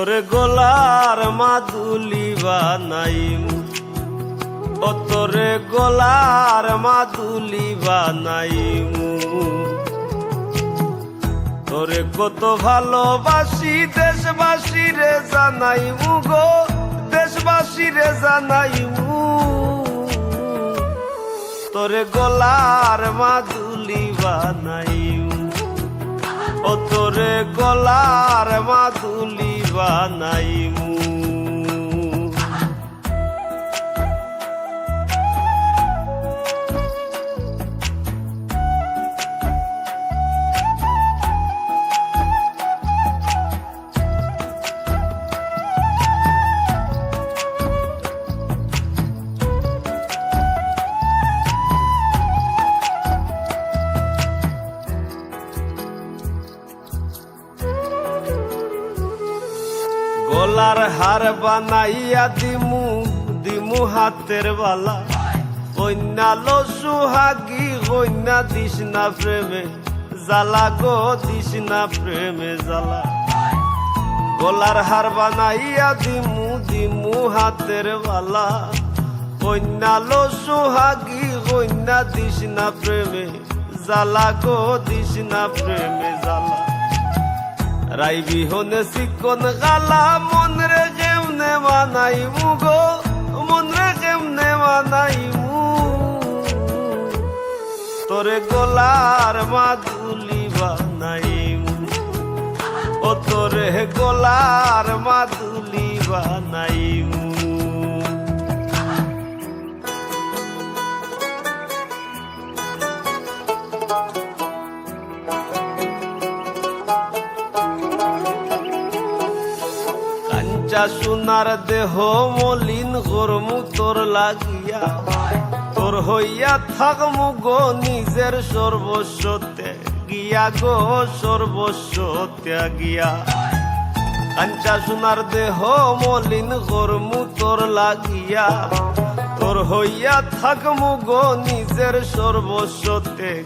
তোরে গলার মাদুলি বানাইমু, ও তোরে গলার মাদুলি বানাইমু। তোরে কত ভালোবাসি দেশবাসী রে জানাইমু গো, দেশবাসী রে জানাইমু। তোরে গলার মাদুলি বানাইমু, ও তোরে গলার মাদুলি বানাইমু। গলার হার বানাইয়া দিমু, দিমু হাতের বালা। কন্যা লো সুহাগী কন্যা দিস না প্রেমে জ্বালা গো, দিস না প্রেমে জ্বালা। গলার হার বানাইয়া দিমু, দিমু হাতের বালা। কন্যা লো সুহাগী কন্যা দিস না প্রেমে জ্বালা গো, দিস না প্রেমে জ্বালা। রাই বিহনে চিকন গালা মন রে কেমনে বানাইমু গো, মন রে কেমনে বানাইমু। তোরে গলার মাদুলি বানাইমু, ও তোরে গলার মাদুলি বানাইমু। সোনার দেহ মলিন গরমু তোর লাগিয়া, তোর হইয়া থাকমু গো নিজের সর্বস্ব ত্যাগিয়া গো, সর্বস্ব ত্যাগিয়া। কাঞ্চা সোনার দেহ মলিন গরমু তোর লাগিয়া, তোর হইয়া থাকমু গো নিজের সর্বস্ব ত্যাগ